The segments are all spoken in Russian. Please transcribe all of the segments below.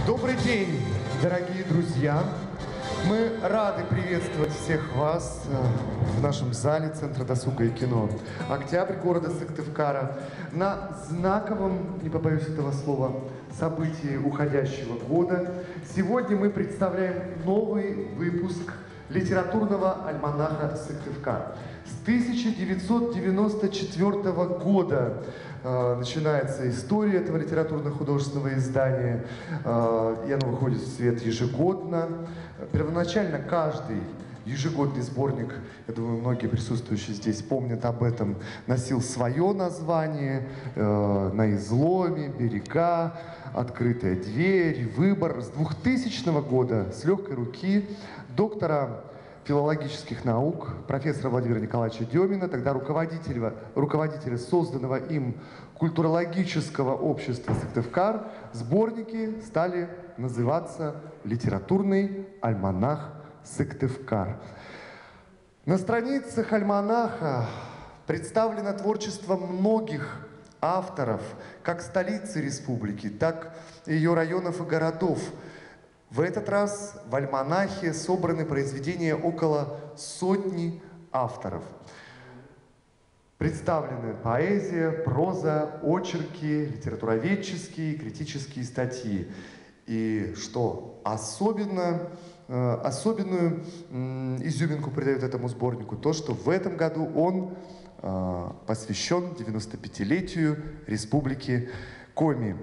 Добрый день, дорогие друзья! Мы рады приветствовать всех вас в нашем зале Центра досуга и кино «Октябрь» города Сыктывкара на знаковом, не побоюсь этого слова, событии уходящего года. Сегодня мы представляем новый выпуск литературного альманаха «Сыктывкар». С 1994 года начинается история этого литературно-художественного издания, и оно выходит в свет ежегодно. Первоначально каждый ежегодный сборник, я думаю, многие присутствующие здесь помнят об этом, носил свое название: «На изломе», «Берега», «Открытая дверь», «Выбор». С 2000 года с легкой руки доктора филологических наук, профессора Владимира Николаевича Демина, тогда руководителя созданного им культурологического общества «Сыктывкар», сборники стали называться «Литературный альманах Сыктывкар». На страницах альманаха представлено творчество многих авторов, как столицы республики, так и ее районов и городов. В этот раз в альманахе собраны произведения около сотни авторов. Представлены поэзия, проза, очерки, литературоведческие, критические статьи. И что особенную изюминку придает этому сборнику, то, что в этом году он посвящен 95-летию Республики Коми.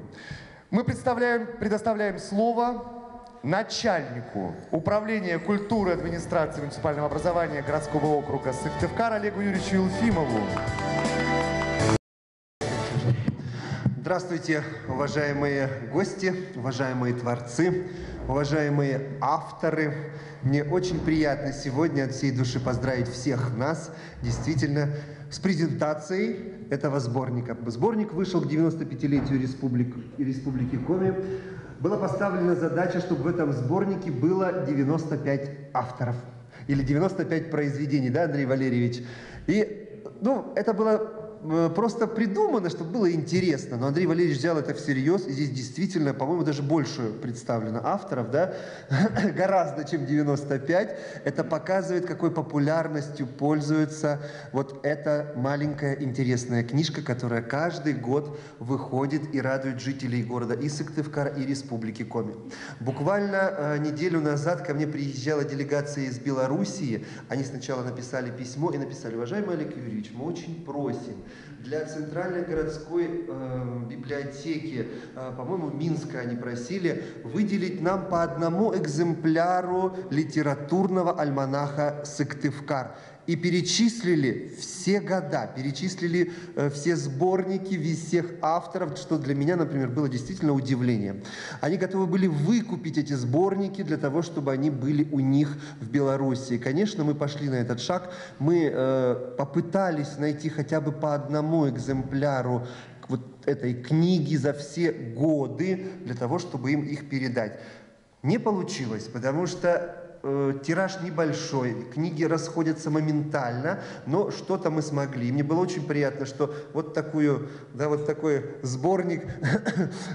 Мы предоставляем слово начальнику управления культуры администрации муниципального образования городского округа Сыктывкар Олегу Юрьевичу Елфимову. Здравствуйте, уважаемые гости, уважаемые творцы, уважаемые авторы. Мне очень приятно сегодня от всей души поздравить всех нас, действительно, с презентацией этого сборника. Сборник вышел к 95-летию Республики Коми. Была поставлена задача, чтобы в этом сборнике было 95 авторов. Или 95 произведений, да, Андрей Валерьевич? И, это было просто придумано, чтобы было интересно. Но Андрей Валерьевич взял это всерьез, и здесь действительно, по-моему, даже больше представлено авторов, да, гораздо, чем 95. Это показывает, какой популярностью пользуется вот эта маленькая интересная книжка, которая каждый год выходит и радует жителей города и Сыктывкара, и Республики Коми. Буквально неделю назад ко мне приезжала делегация из Белоруссии. Они сначала написали письмо и написали: уважаемый Олег Юрьевич, мы очень просим для Центральной городской библиотеки, по-моему, Минска они просили, выделить нам по одному экземпляру литературного альманаха «Сыктывкар». И перечислили все года, перечислили все сборники, всех авторов, что для меня, например, было действительно удивлением. Они готовы были выкупить эти сборники для того, чтобы они были у них в Беларуси. Конечно, мы пошли на этот шаг, мы попытались найти хотя бы по одному экземпляру вот этой книги за все годы, для того, чтобы им их передать. Не получилось, потому что тираж небольшой, книги расходятся моментально, но что-то мы смогли. И мне было очень приятно, что вот такой сборник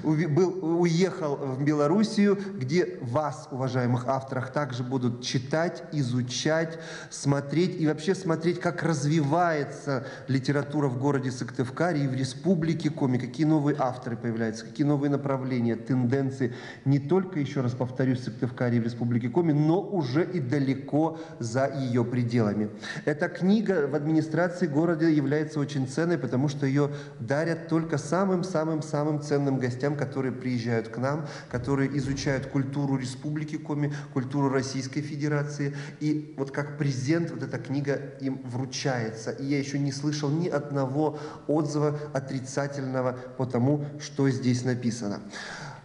уехал в Белоруссию, где вас, уважаемых авторов, также будут читать, изучать, смотреть и вообще смотреть, как развивается литература в городе Сыктывкаре и в Республике Коми, какие новые авторы появляются, какие новые направления, тенденции, не только, еще раз повторюсь, в Сыктывкаре и в Республике Коми, но уже и далеко за ее пределами. Эта книга в администрации города является очень ценной, потому что ее дарят только самым-самым-самым ценным гостям, которые приезжают к нам, которые изучают культуру Республики Коми, культуру Российской Федерации. И вот как презент вот эта книга им вручается. И я еще не слышал ни одного отзыва отрицательного по тому, что здесь написано.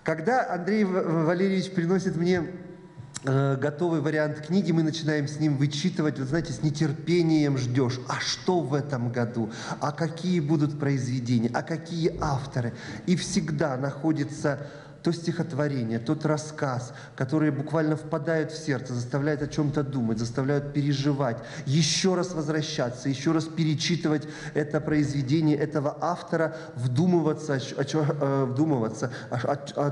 Когда Андрей Валерьевич приносит мне готовый вариант книги, мы начинаем с ним вычитывать, вот знаете, с нетерпением ждешь, а что в этом году, а какие будут произведения, а какие авторы. И всегда находится то стихотворение, тот рассказ, которые буквально впадают в сердце, заставляют о чем-то думать, заставляют переживать, еще раз возвращаться, еще раз перечитывать это произведение этого автора, вдумываться,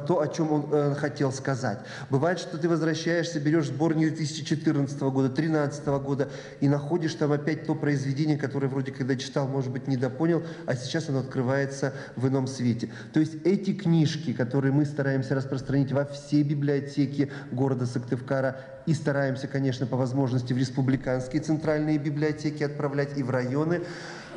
то, о чем он хотел сказать. Бывает, что ты возвращаешься, берешь сборник 2014 года, 2013 года и находишь там опять то произведение, которое вроде когда читал, может быть, недопонял, а сейчас оно открывается в ином свете. То есть эти книжки, которые мы стараемся распространить во все библиотеки города Сыктывкара и стараемся, конечно, по возможности в республиканские центральные библиотеки отправлять и в районы,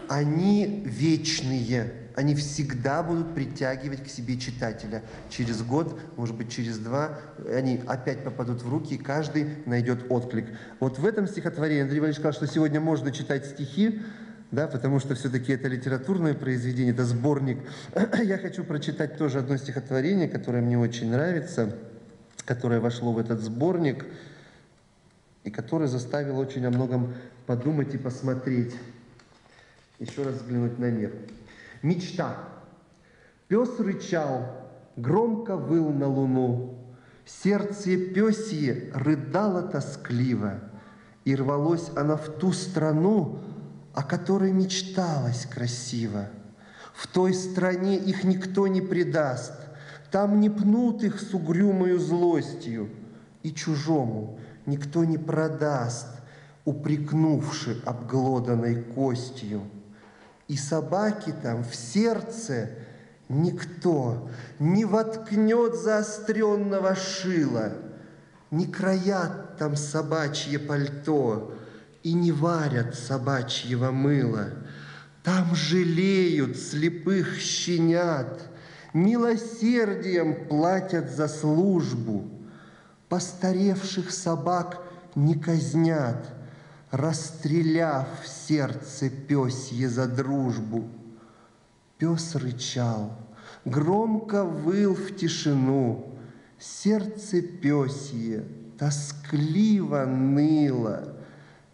они вечные. Они всегда будут притягивать к себе читателя. Через год, может быть, через два, они опять попадут в руки, и каждый найдет отклик. Вот в этом стихотворении Андрей Валерьевич сказал, что сегодня можно читать стихи, да, потому что все-таки это литературное произведение, это сборник. Я хочу прочитать тоже одно стихотворение, которое мне очень нравится, которое вошло в этот сборник, и которое заставило очень о многом подумать и посмотреть. Еще раз взглянуть на мир. Мечта. Пес рычал, громко выл на луну. Сердце пёсье рыдало тоскливо, и рвалось оно в ту страну, о которой мечталось красиво. В той стране их никто не предаст, там не пнут их с угрюмою злостью, и чужому никто не продаст, упрекнувши обглоданной костью. И собаки там в сердце никто не воткнет заостренного шила, не краят там собачье пальто и не варят собачьего мыла. Там жалеют слепых щенят, милосердием платят за службу. Постаревших собак не казнят, расстреляв в сердце пёсье за дружбу. Пес рычал, громко выл в тишину, сердце пёсье тоскливо ныло,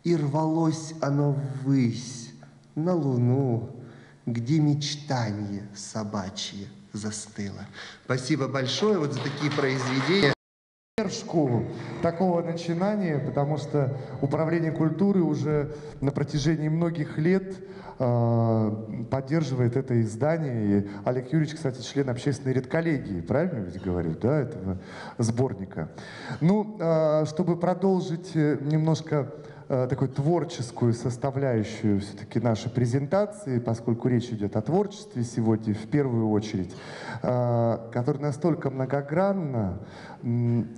и рвалось оно ввысь, на луну, где мечтанье собачье застыло. Спасибо большое вот за такие произведения. Поддержку такого начинания, потому что Управление культуры уже на протяжении многих лет поддерживает это издание. И Олег Юрьевич, кстати, член общественной редколлегии, правильно ведь говорю, да, этого сборника. Ну, чтобы продолжить немножко такую творческую составляющую все-таки нашей презентации, поскольку речь идет о творчестве сегодня в первую очередь, которое настолько многогранно,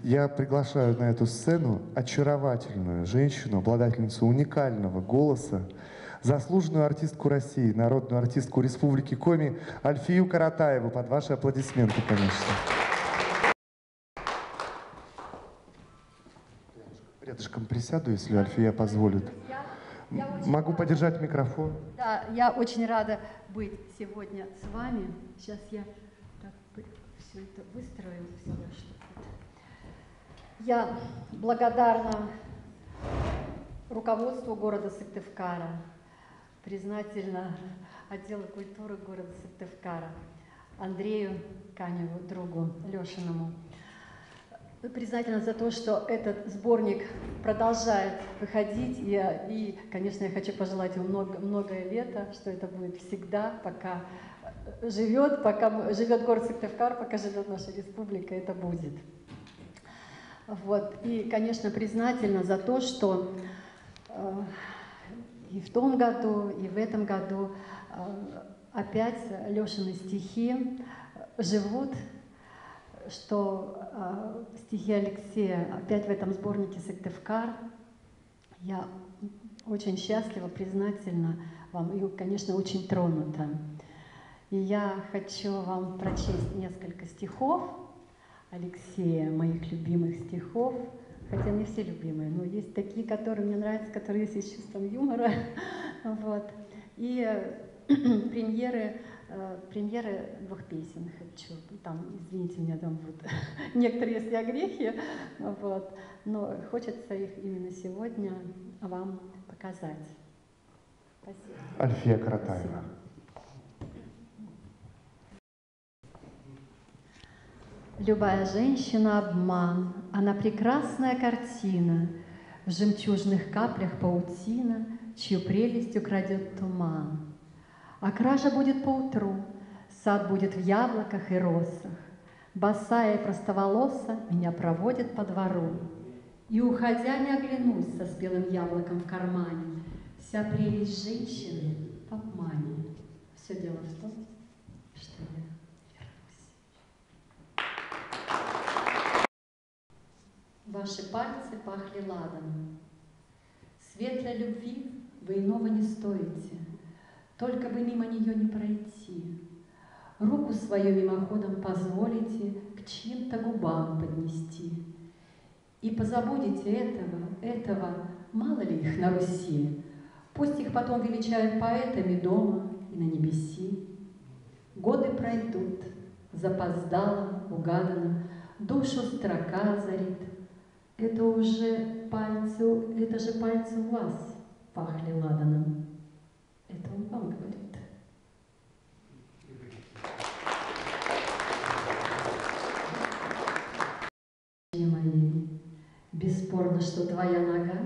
я приглашаю на эту сцену очаровательную женщину, обладательницу уникального голоса, заслуженную артистку России, народную артистку Республики Коми Альфию Каратаеву. Под ваши аплодисменты, конечно. Рядышком присяду, если Альфия позволит. Могу подержать микрофон? Да, я очень рада быть сегодня с вами. Сейчас я так все это выстрою у себя, чтобы я благодарна руководству города Сыктывкара, признательна отделу культуры города Сыктывкара, Андрею Каневу, другу Лешиному. Признательна за то, что этот сборник продолжает выходить. И, конечно, я хочу пожелать ему многое лето, что это будет всегда, пока живет город Сыктывкар, пока живет наша республика, это будет. Вот. И, конечно, признательна за то, что и в том году, и в этом году опять Лешины стихи живут, что стихи Алексея опять в этом сборнике «Сыктывкар». Я очень счастлива, признательна вам и, конечно, очень тронута. И я хочу вам прочесть несколько стихов Алексея, моих любимых стихов, хотя не все любимые, но есть такие, которые мне нравятся, которые есть и с чувством юмора. Вот. И премьеры двух песен хочу. Там, извините меня, там будут некоторые, если огрехи, вот. Но хочется их именно сегодня вам показать. Спасибо. Альфия Каратаева. Спасибо. Любая женщина — обман, она прекрасная картина, в жемчужных каплях паутина, чью прелесть украдет туман. А кража будет поутру, сад будет в яблоках и росах, босая и простоволоса меня проводит по двору. И, уходя, не оглянусь со спелым яблоком в кармане, вся прелесть женщины в обмане. Все дело в том, что я Ваши пальцы пахли ладаном. Светлой любви вы иного не стоите, только бы мимо нее не пройти. Руку свою мимоходом позволите к чьим-то губам поднести. И позабудете этого, мало ли их на Руси. Пусть их потом величают поэтами дома и на небеси. Годы пройдут, запоздало, угадано, душу строка озарит. Это же пальцы у вас пахли ладаном. Это он вам говорит. Моей, бесспорно, что твоя нога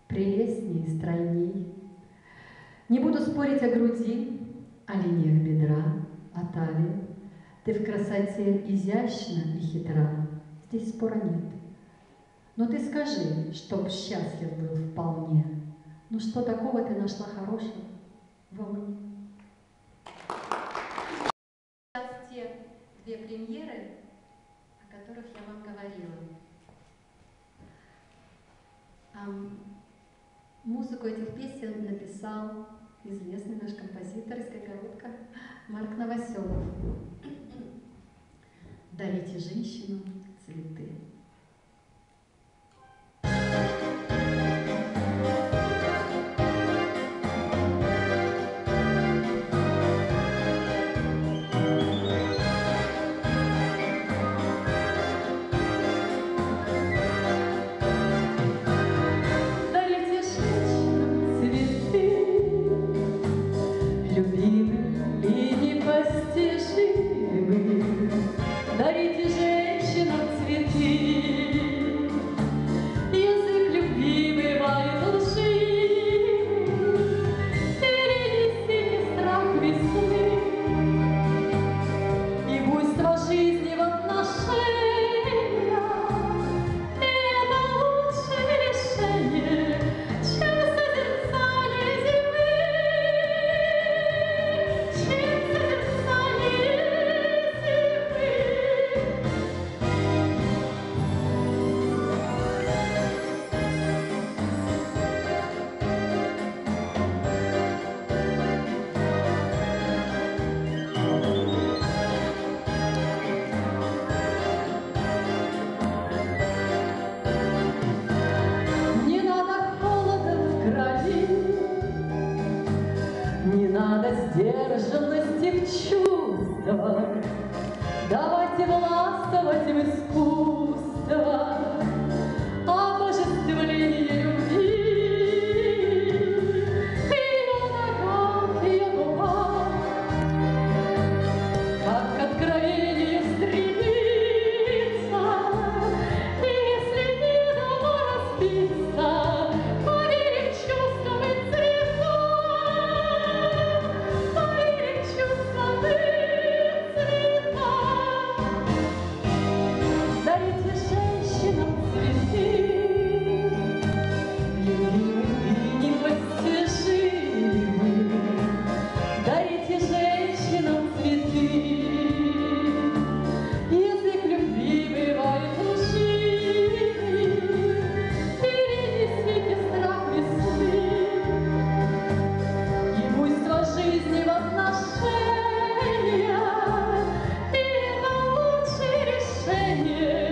прелестней и стройней. Не буду спорить о груди, о линиях бедра, о талии. Ты в красоте изящна и хитра, здесь спора нет. Но ты скажи, чтоб счастлив был вполне. Ну что такого ты нашла хорошего во мне? Сейчас те две премьеры, о которых я вам говорила. Музыку этих песен написал известный наш композитор из Кагородка Марк Новоселов. Дарите женщинам цветы. Дарите женщинам цветы, сдержанности в чувствах. Давайте властвовать в искусствах, обожествление любви. Ее ногах, ее губах, как к откровению стремится. И если не дано разбиться, поверим чувствам и цветам, поверим чувствам и цветам. Дарите женщинам цветы, любимых и непостижимых. Дарите женщинам цветы. Язык любви бывает лживый. Перенесите страх весны и буйство жизни в отношениях. И это лучшее решение,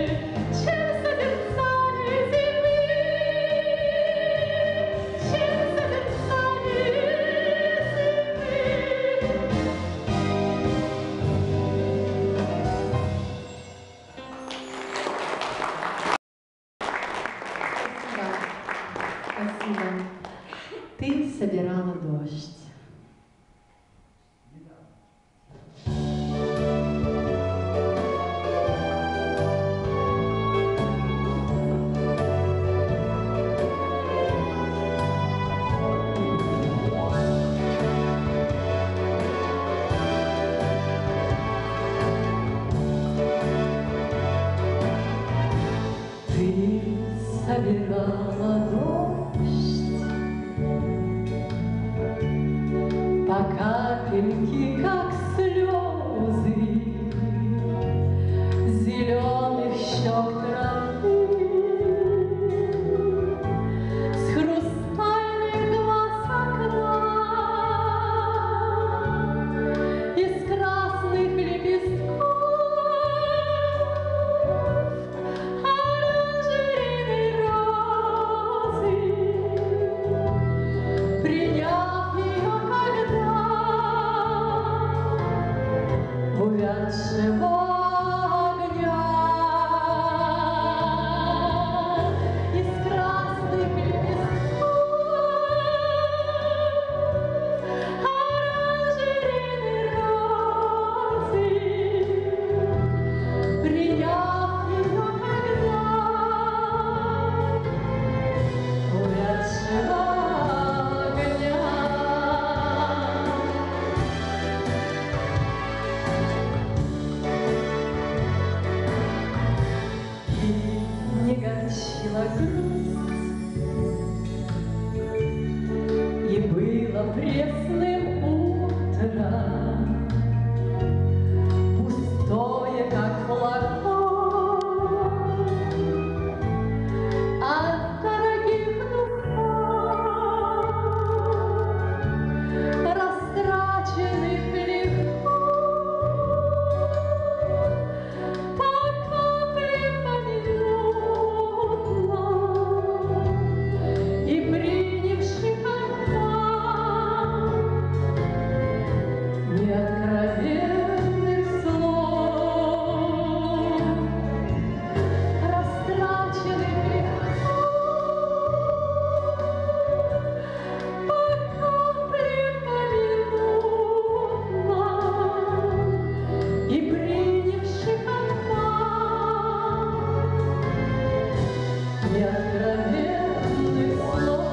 чем созерцание зимы, чем созерцание Спасибо. Ты собирала дождь. собирала дождь, по капельке, как слезы, зеленых щек травы, с хрустальных глаз окна, из красных лепестков оранжереной розы, приняв ее когда увядшего огня. Из красных лепестков оранжереной розы, приняв ее когда увядшего огня. И не горчила грусть, и было пресным утром, пустое, как флакон от дорогих духов, растраченных легко, по капле поминутно, и принявших неоткровенных слов, растраченных легко, по капле поминутно, и принявших неоткровенных слов.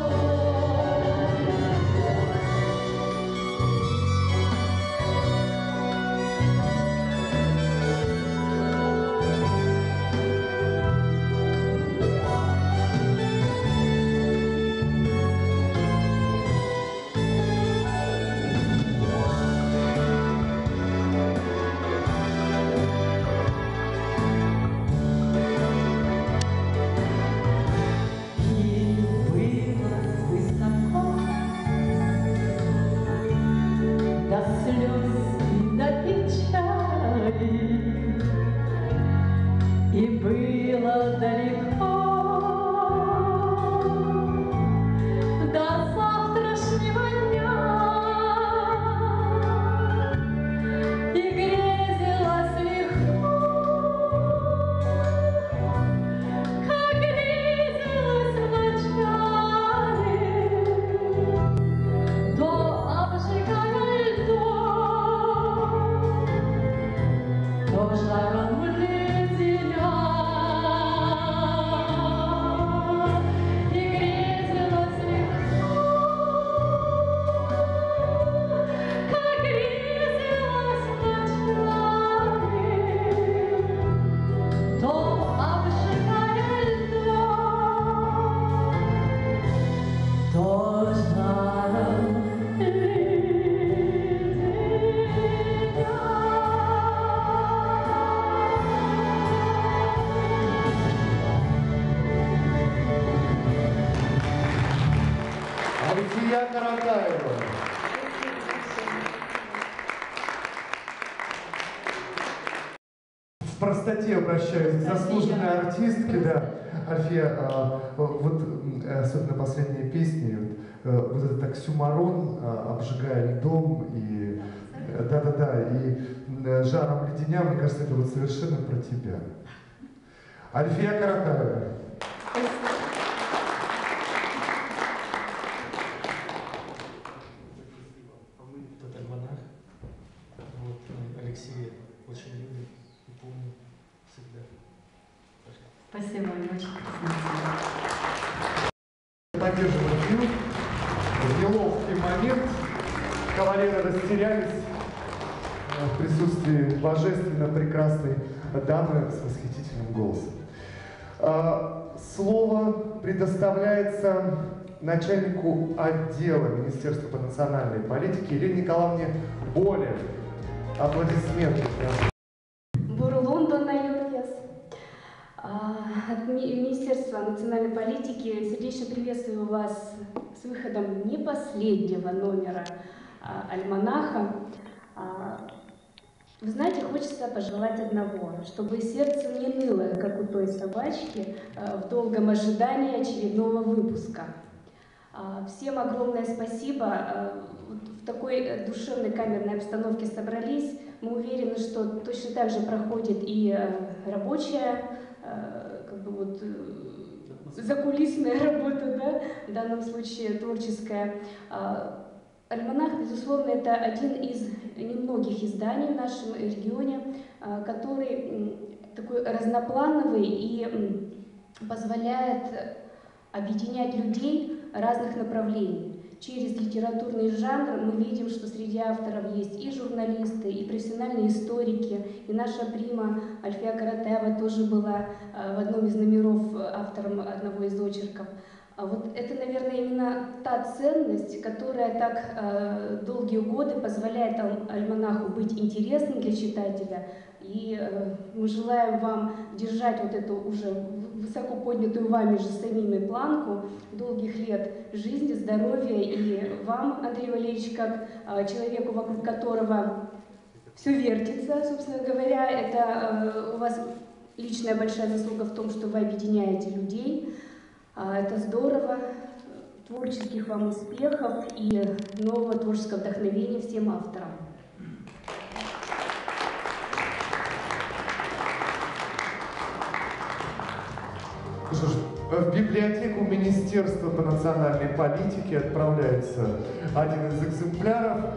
И было высоко, до слез и до печали, и было далеко до завтрашнего дня, и грезилось легко, как грезилось вначале, то обжигая льдом, то жаром леденя. И грезилось легко, как грезилось вначале, то обжигая льдом, то жаром Альфия Каратаева. В простоте обращаюсь к заслуженной артистке, да. Альфия, вот особенно последние песни, вот этот оксюмарон, обжигая льдом и да-да-да, и жаром леденя, мне кажется, это вот совершенно про тебя. Альфия Каратаева. Этот альманах, вот, Алексей очень любит и помнит всегда. Спасибо, мне очень признательна. Поддерживаю фильм. В неловкий момент кавалеры растерялись в присутствии божественно прекрасной дамы с восхитительным голосом. Слово предоставляется начальнику отдела Министерства по национальной политике Елене Николаевне Боле. Аплодисменты. Бурлондона Юрьес. От Министерства национальной политики сердечно приветствую вас с выходом не последнего номера альманаха. Вы знаете, хочется пожелать одного, чтобы сердце не ныло, как у той собачки, в долгом ожидании очередного выпуска. Всем огромное спасибо. В такой душевной камерной обстановке собрались. Мы уверены, что точно так же проходит и рабочая, закулисная работа, да? В данном случае творческая. Альманах, безусловно, это один из немногих изданий в нашем регионе, который такой разноплановый и позволяет объединять людей разных направлений. Через литературный жанр мы видим, что среди авторов есть и журналисты, и профессиональные историки, и наша прима Альфия Каратаева тоже была в одном из номеров автором одного из очерков. Вот это, наверное, именно та ценность, которая так долгие годы позволяет альманаху быть интересным для читателя. И мы желаем вам держать вот эту уже высоко поднятую вами же самими планку долгих лет жизни, здоровья. И вам, Андрей Валерьевич, как человеку, вокруг которого все вертится, собственно говоря, это у вас личная большая заслуга в том, что вы объединяете людей. Это здорово. Творческих вам успехов и нового творческого вдохновения всем авторам. Что ж, в библиотеку Министерства по национальной политике отправляется один из экземпляров.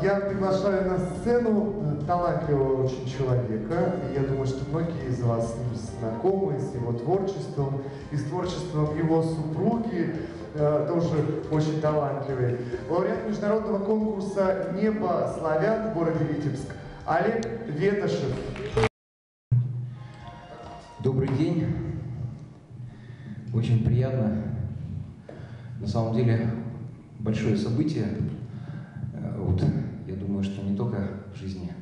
Я приглашаю на сцену талантливого очень человека. Я думаю, что многие из вас с ним знакомы, с его творчеством, и с творчеством его супруги, тоже очень талантливый. Лауреат международного конкурса «Небо славян» в городе Витебск Олег Ветошев. Добрый день. Очень приятно. На самом деле большое событие. Вот, я думаю, что не только в жизни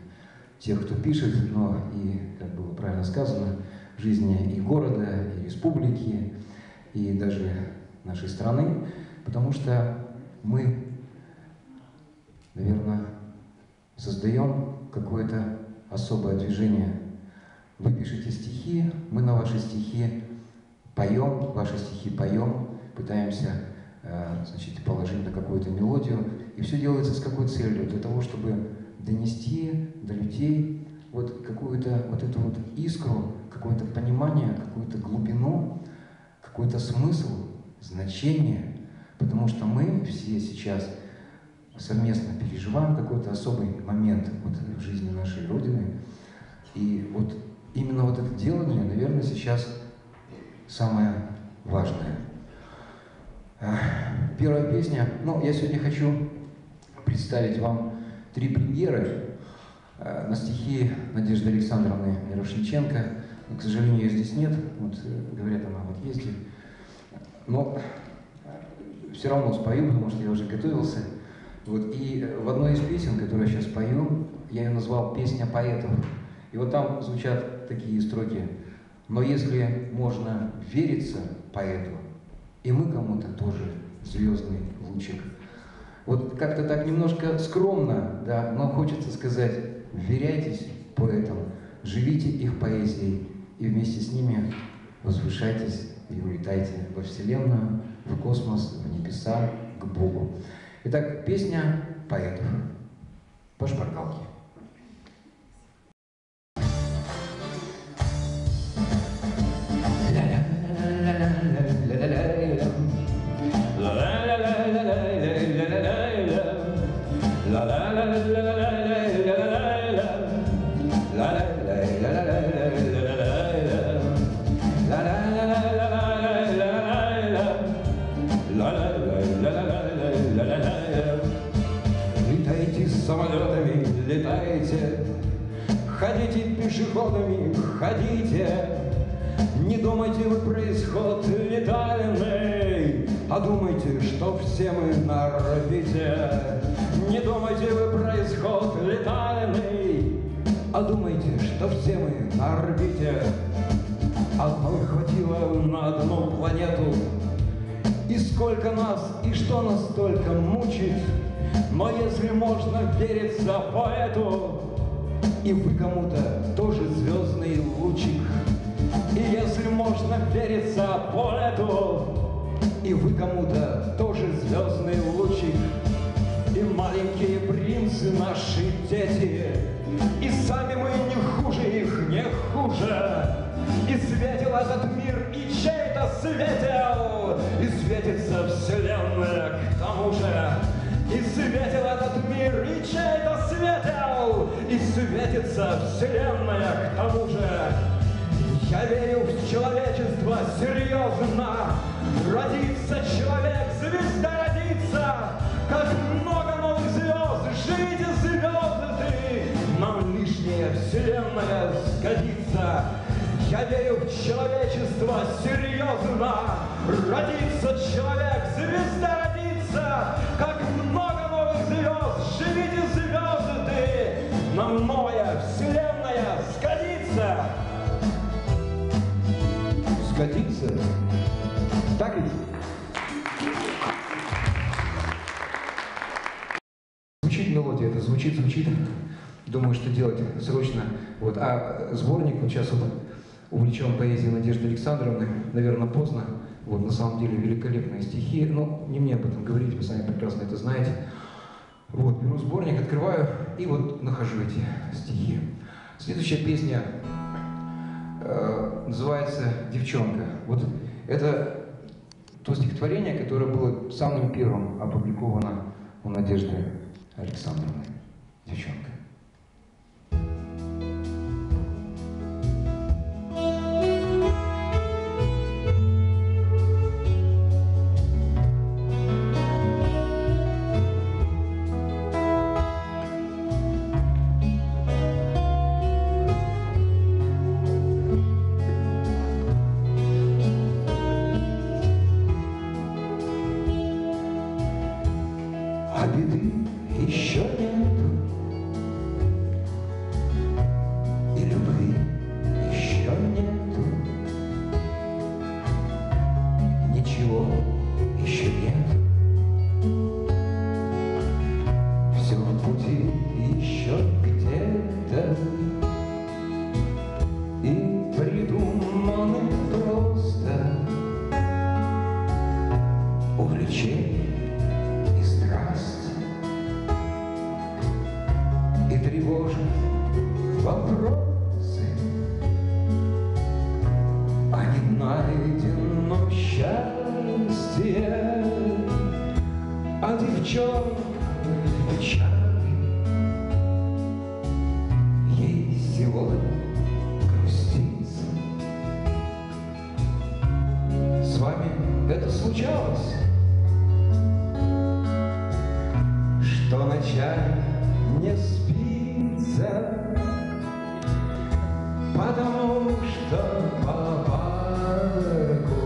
тех, кто пишет, но и, как было правильно сказано, в жизни и города, и республики, и даже нашей страны, потому что мы, наверное, создаем какое-то особое движение. Вы пишете стихи, мы на ваши стихи поем, ваши стихи поем, пытаемся, значит, положить на какую-то мелодию, и все делается с какой целью? Для того, чтобы донести до людей вот какую-то вот эту вот искру, какое-то понимание, какую-то глубину, какой-то смысл, значение, потому что мы все сейчас совместно переживаем какой-то особый момент вот в жизни нашей Родины, и вот именно вот это делание, наверное, сейчас самое важное. Первая песня, я сегодня хочу представить вам 3 премьеры на стихи Надежды Александровны Мирошниченко. Но, к сожалению, ее здесь нет, вот говорят, она в отъезде. Но все равно спою, потому что я уже готовился. Вот, и в одной из песен, которую я сейчас пою, я ее назвал «Песня поэтов». И вот там звучат такие строки: «Но если можно вериться поэту, и мы кому-то тоже звездный лучик». Вот как-то так немножко скромно, да, но хочется сказать: вверяйтесь поэтам, живите их поэзией, и вместе с ними возвышайтесь и улетайте во Вселенную, в космос, в небеса, к Богу. Итак, песня поэтов по шпаргалке. Летайте самолетами, летайте, ходите пешеходами, ходите, не думайте вы про исход, летайте. летальный. А думайте, что все мы на орбите. Не думайте вы про исход летальный. А думайте, что все мы на орбите. Одной хватило на одну планету. И сколько нас, и что нас только мучит. Но если можно вериться поэту, и вы кому-то тоже звездный лучик. И если можно вериться поэту, и вы кому-то тоже звездный лучик. И маленькие принцы наши дети, и сами мы не хуже их, не хуже. И светил этот мир, и чей-то светил, и светится вселенная к тому же. И светил этот мир, и чей-то светил, и светится вселенная к тому же. Я верю в человечество серьезно. Родится человек, звезда родится. Как много новых звезд, живите звезды, нам лишняя вселенная сгодится. Я верю в человечество серьезно. Родится человек, звезда родится. Как много новых звезд, живите звезды, нам новая вселенная сгодится. Сгодится? Так ведь? Звучит мелодия, это звучит. Думаю, что делать срочно. Вот. А сборник, вот сейчас вот увлечен поэзией Надежды Александровны, наверное, поздно. Вот, на самом деле великолепные стихи. Но не мне об этом говорить, вы сами прекрасно это знаете. Вот, беру сборник, открываю и вот нахожу эти стихи. Следующая песня называется «Девчонка». Вот это то стихотворение, которое было самым первым опубликовано у Надежды Александровны. «Девчонка». А беды еще нету, и любви еще нету, ничего еще нет. Все в пути еще где-то, и придуманы просто увлечения. И тревожат вопросы о ненайденном счастье, а девчонка в печали, ей сегодня грустится. С вами это случалось, что ночами не спится, потому что по парку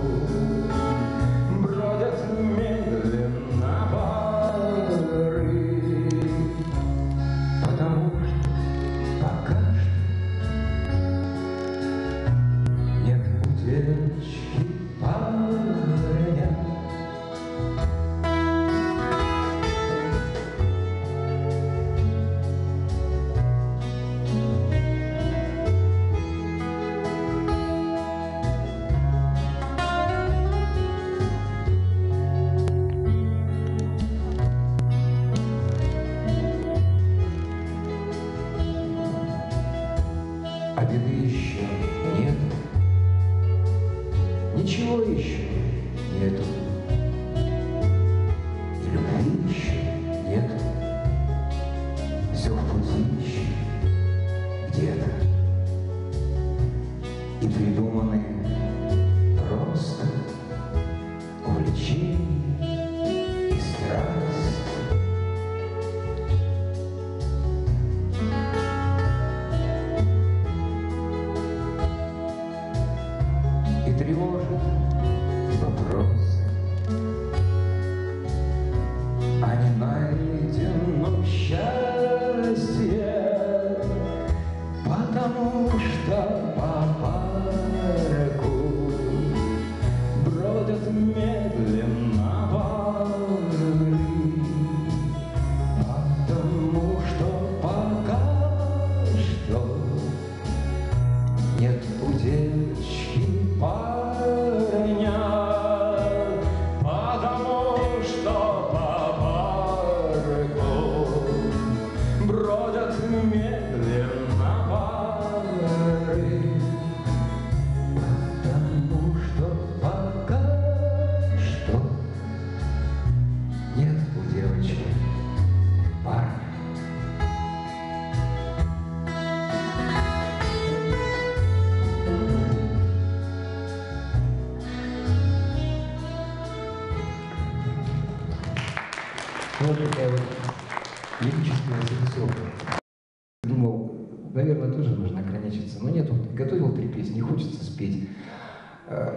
бродят медленно пары, потому что пока что нет утечки парня. А беды еще нет, ничего еще нету, и любви еще нет. Все в пути еще где-то, и придуманы просто увлечения и страсть. И тревожит вопрос вот такая вот лирическая зарисовка. Думал, наверное, тоже нужно ограничиться. Но нет, вот готовил 3 песни, хочется спеть.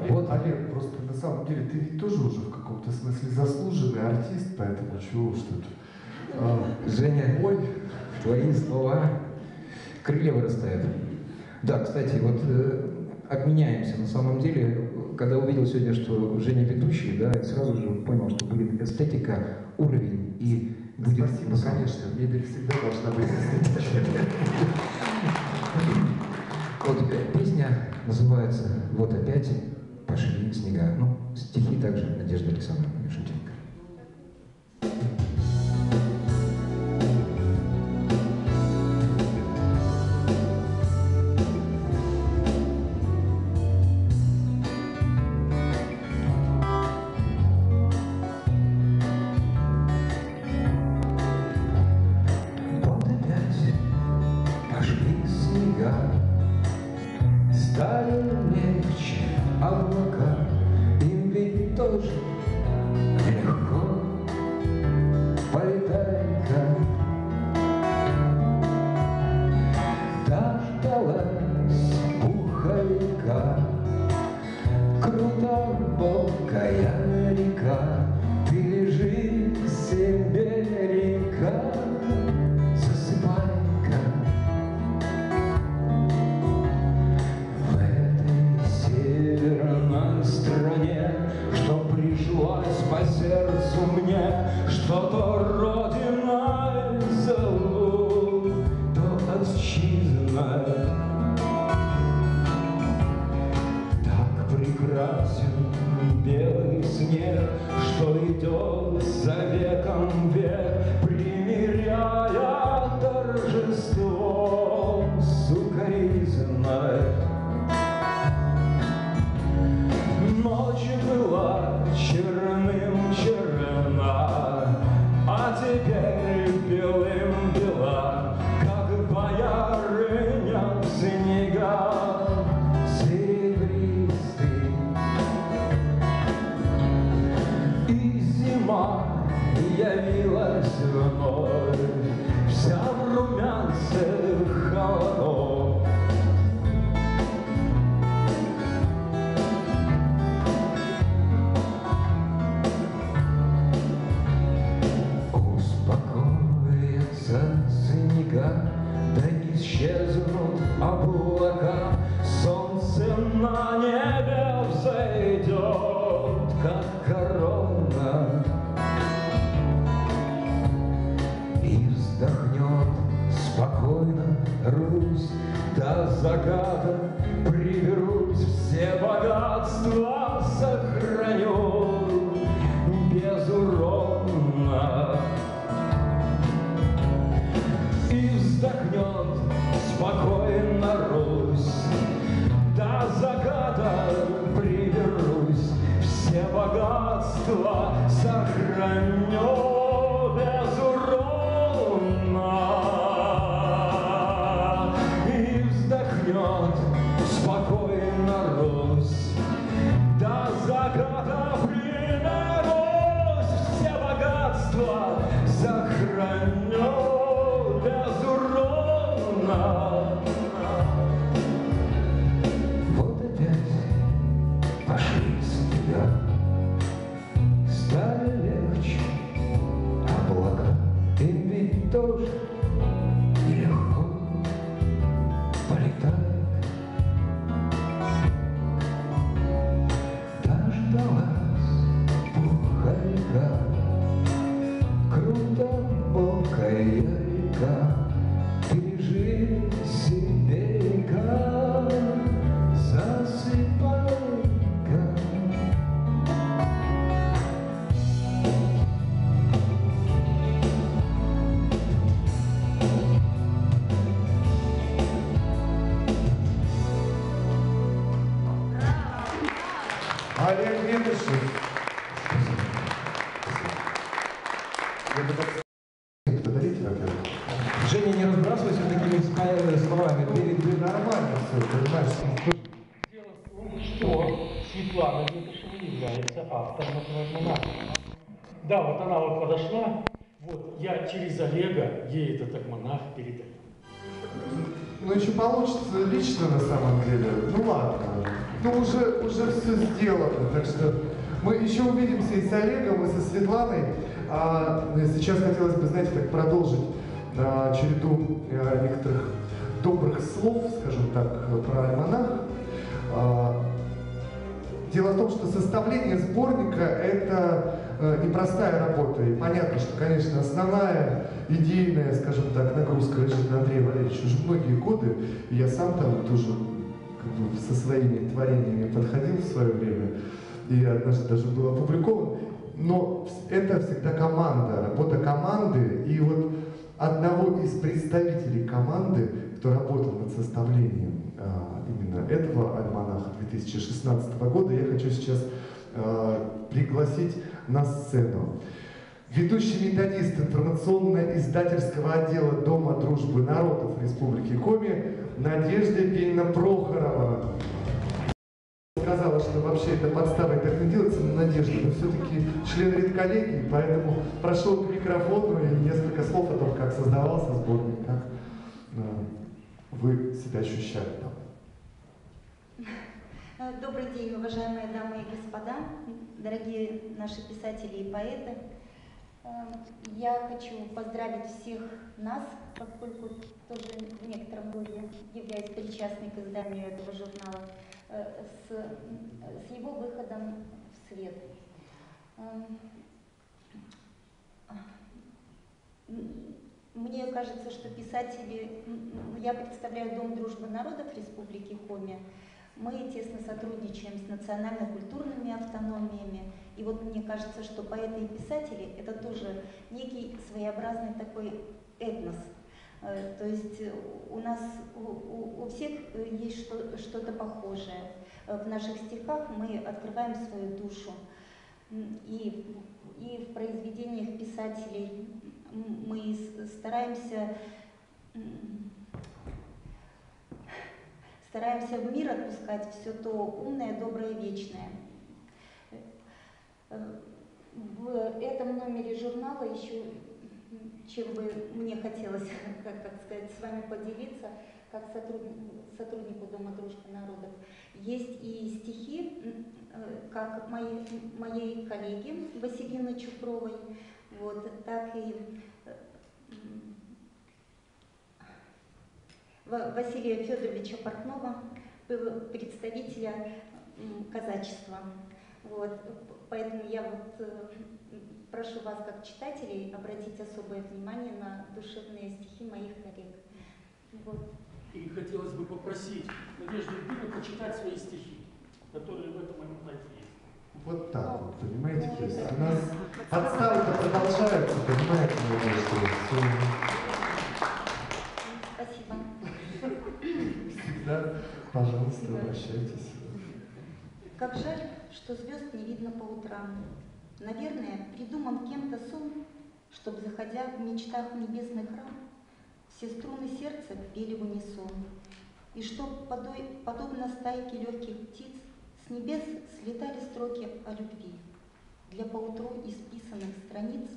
Вот. Олег, просто на самом деле ты ведь тоже уже в каком-то смысле заслуженный артист, поэтому чего уж тут. Женя, Ой. твои слова, крылья вырастают. Да, кстати, вот обменяемся. На самом деле, когда увидел сегодня, что Женя ведущий, да, я сразу же понял, что будет эстетика, уровень и будет... Спасибо, конечно, мебель всегда должна быть эстетичной. Вот песня называется «Вот опять пошли снега». Ну, стихи также Надежда Александровна Мишутенко. Вот опять пошли снега, стали легче облака, им ведь тоже легко, полетай-ка. Дождалась пуховика, крутобокая река, ты лежи себе, река, засыпай-ка. В этой северной стране, что пришлась по сердцу мне, что-то родиной зовут, то отчизной. Так прекрасен белый снег, что идет за веком век, примиряя торжество с укоризной. Ночь была черным черна, а теперь белым бела, как боярыня в снегах серебристый. И зима явилась вновь, вся в румянце холодов. Успокоится снега, да исчезнут облака, солнце на небе взойдет, как корона, и вздохнет спокойно Русь, до заката приберусь, все богатства сохраню безуронно. И вздохнет спокойно Русь, до заката приберусь, все богатства сохраню безуронно. И вздохнет спокойно Русь, до заката приберусь, все богатства сохраню безуронно. Вот опять пошли снега, стали легче облака, им ведь тоже нелегко, полетай. Дождалась пуховика, крутобокая река, ты лежи себе, река, засыпай-ка. Олег Летышев. Я бы так подарите, во-первых. Женя, не разбрасывайся такими словами. Ты Нормально все, понимаешь? Дело в том, что Светлана Летышева является автором этого альманаха. Да, вот она вот подошла, Вот, я через Олега ей этот альманах передаю. Ну, еще получится лично на самом деле. Ну ладно. Ну, уже все сделано. Так что мы еще увидимся и с Олегом, и со Светланой. А сейчас хотелось бы, знаете, так продолжить череду некоторых добрых слов, скажем так, про альманах. Дело в том, что составление сборника – это непростая работа. И понятно, что, конечно, основная идейная, скажем так, нагрузка лежит на Андрея Валерьевича уже многие годы. И я сам там тоже как бы, со своими творениями подходил в свое время. И однажды даже был опубликован. Но это всегда команда, работа команды. И вот одного из представителей команды, кто работал над составлением именно этого альманаха 2016 года, я хочу сейчас пригласить на сцену. Ведущий методист информационно-издательского отдела Дома дружбы народов Республики Коми Надежда Евгеньевна Прохорова. Сказала, что вообще это подставой так не делается, но Надежда, вы все-таки член редколлегии, поэтому прошу к микрофону и несколько слов о том, как создавался сборник, как вы себя ощущали там. Добрый день, уважаемые дамы и господа, дорогие наши писатели и поэты. Я хочу поздравить всех нас, поскольку тоже в некотором роде являюсь причастной к изданию этого журнала, с его выходом в свет. Мне кажется, что писатели, я представляю Дом дружбы народов Республики Коми, мы тесно сотрудничаем с национально-культурными автономиями. И вот мне кажется, что поэты и писатели – это тоже некий своеобразный такой этнос. То есть у нас, у всех есть что-то похожее. В наших стихах мы открываем свою душу. И в произведениях писателей мы стараемся в мир отпускать все то умное, доброе, вечное. В этом номере журнала еще, чем бы мне хотелось, как сказать, с вами поделиться, как сотруднику Дома дружбы народов, есть и стихи, как моей коллеги Василины Чупровой, вот, так и Василия Федоровича Портнова, представителя казачества. Вот. Поэтому я вот прошу вас, как читателей, обратить особое внимание на душевные стихи моих коллег. Вот. И хотелось бы попросить Надежду Евгеньевну почитать свои стихи, которые в этом альманахе есть. Вот так вот, понимаете? То есть у нас подставы-то продолжаются, понимаете, что Спасибо. всегда, пожалуйста, обращайтесь. Как жаль, что звезд не видно по утрам. Наверное, придуман кем-то сон, чтоб, заходя в мечтах в небесный храм, все струны сердца пели в унисон. И чтоб, подобно стайке легких птиц, с небес слетали строки о любви. Для поутру исписанных страниц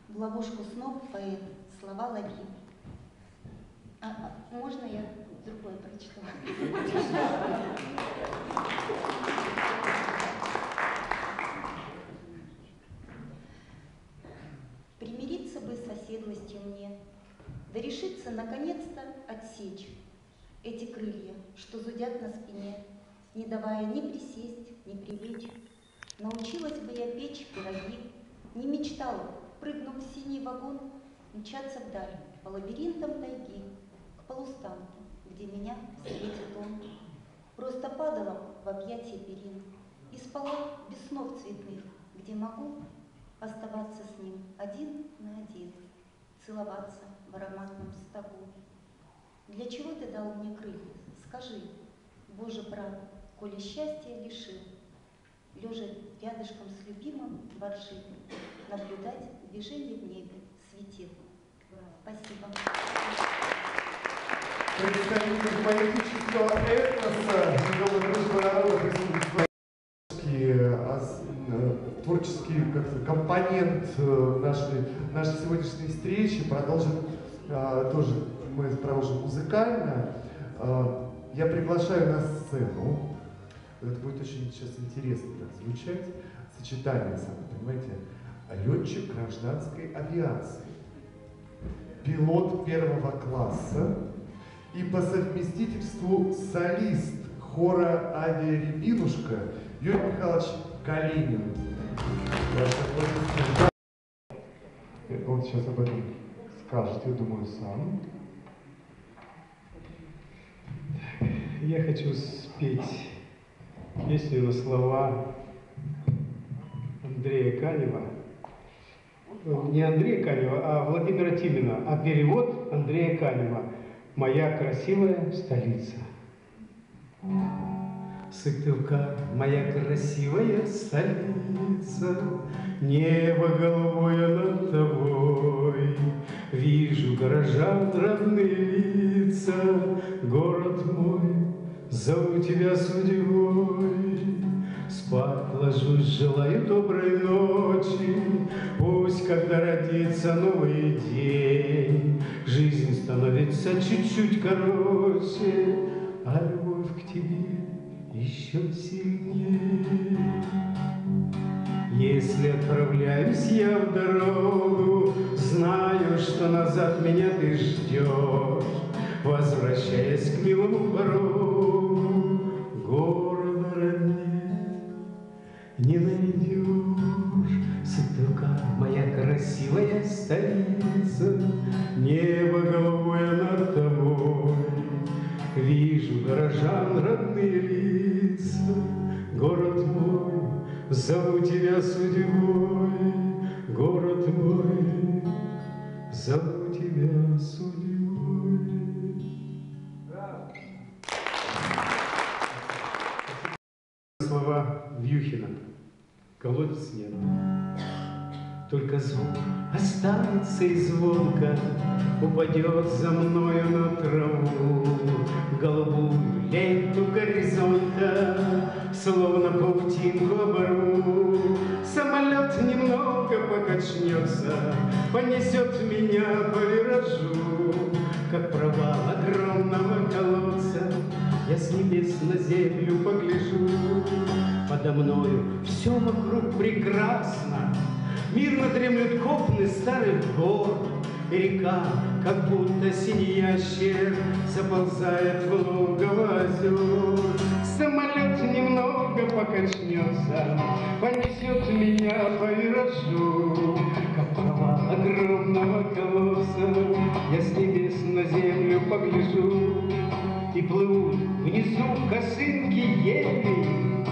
в ловушку снов поэт слова лови. Можно я другое прочту? Примириться бы с оседлостью мне, да решиться наконец-то отсечь эти крылья, что зудят на спине, не давая ни присесть, ни прилечь. Научилась бы я печь пироги, не мечтала, прыгнув в синий вагон, мчаться вдаль по лабиринтам тайги, к полустанку, где меня встретит он. Просто падала в объятия перин и спала без снов цветных, где могу оставаться с ним один на один, целоваться в ароматном стогу. Для чего ты дал мне крылья? Скажи, Боже правый, коли счастья лишил, лежа рядышком с любимым воршит, наблюдать движение в небе светил. Спасибо. Представитель поэтического этноса Дома дружбы народов Республики творческий компонент нашей сегодняшней встречи продолжим тоже, мы продолжим музыкально. Я приглашаю на сцену, это будет очень сейчас интересно так звучать, сочетание самое, понимаете, летчик гражданской авиации, пилот первого класса и по совместительству солист хора «Авиарябинушка» Юрий Михайлович Калинин. Он сейчас об этом скажет, я думаю, сам. Я хочу спеть песню на слова Андрея Канева. Не Андрея Канева, а Владимира Тимина. А перевод Андрея Канева. «Моя красивая столица». Сыктывкар, моя красивая столица, небо голубое над тобой. Вижу горожан родные лица, город мой, зову тебя судьбой. Спать ложусь, желаю доброй ночи, пусть, когда родится новый день, жизнь становится чуть-чуть короче, а любовь к тебе еще сильнее. Если отправляюсь я в дорогу, знаю, что назад меня ты ждешь, возвращаясь к милому порогу, города роднее не найдешь. Сыктывкар, моя красивая столица, небо голубое над тобой. Вижу горожан родные лица, город мой, зову тебя судьбой, город мой, зову тебя судьбой. Слова Вьюхина. Колодец нет. Только звук останется и звонко упадет за мною на траву, голубую ленту горизонта, словно паутинку оборву. Самолет немного покачнется, понесет меня по виражу, как провал огромного колодца. Я с небес на землю погляжу, подо мною все вокруг прекрасно, мирно дремлют копны старых гор, и река, как будто синий ящер, заползает в логово озер. Самолет немного покачнется, понесет меня по виражу, как провал огромного колодца. Я с небес на землю погляжу, и плывут внизу косынки ели,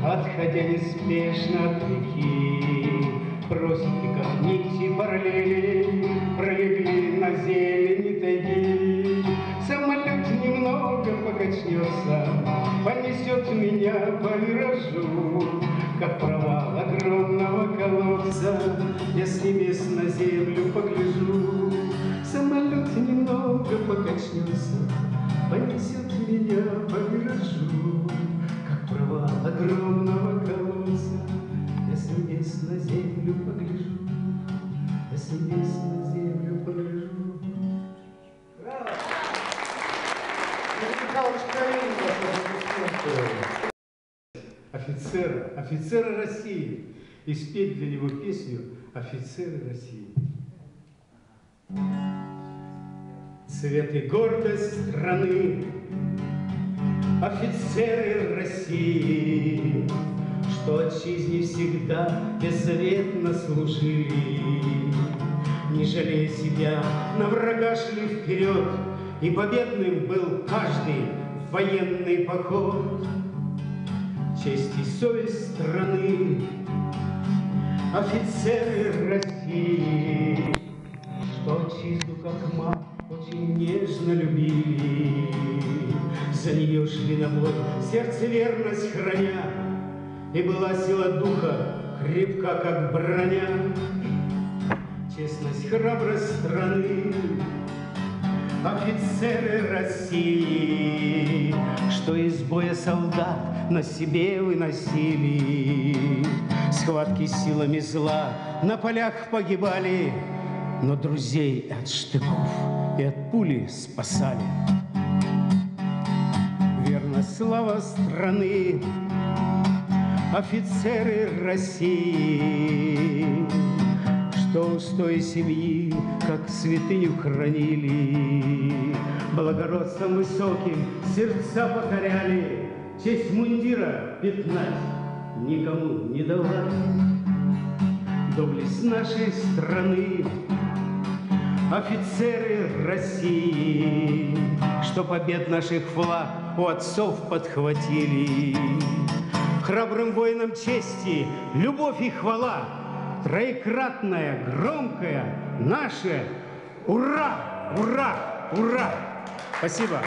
отходя неспешно от реки. Просеки, как нити параллели, пролегли на зелени тайги. Самолет немного покачнется, понесет меня по виражу, как провал огромного колодца. Я с небес на землю погляжу. Самолет немного покачнется, понесет меня по виражу, как провал огромного колодца. Я с небес на землю погляжу, я с небес на землю погляжу. Офицеры России. И спеть для него песню «Офицеры России». Цвет и гордость страны, офицеры России, что отчизне всегда беззаветно служили, не жалея себя, на врага шли вперед, и победным был каждый военный поход. Честь и совесть страны, офицеры России, что отчизну как мать очень нежно любили, за нее шли на бой, сердце верность храня, и была сила духа крепка, как броня. Честность, храбрость страны, офицеры России, что из боя солдат на себе выносили. Схватки с силами зла на полях погибали, но друзей от штыков и от пули спасали. Верна слава страны, офицеры России, что устои семьи, как святыню хранили, благородством высоким сердца покоряли, честь мундира пятнать никому не давали. Доблесть нашей страны, офицеры России, что побед наших флаг у отцов подхватили. Храбрым воинам чести, любовь и хвала, троекратная, громкая, наша. Ура! Ура! Ура! Спасибо.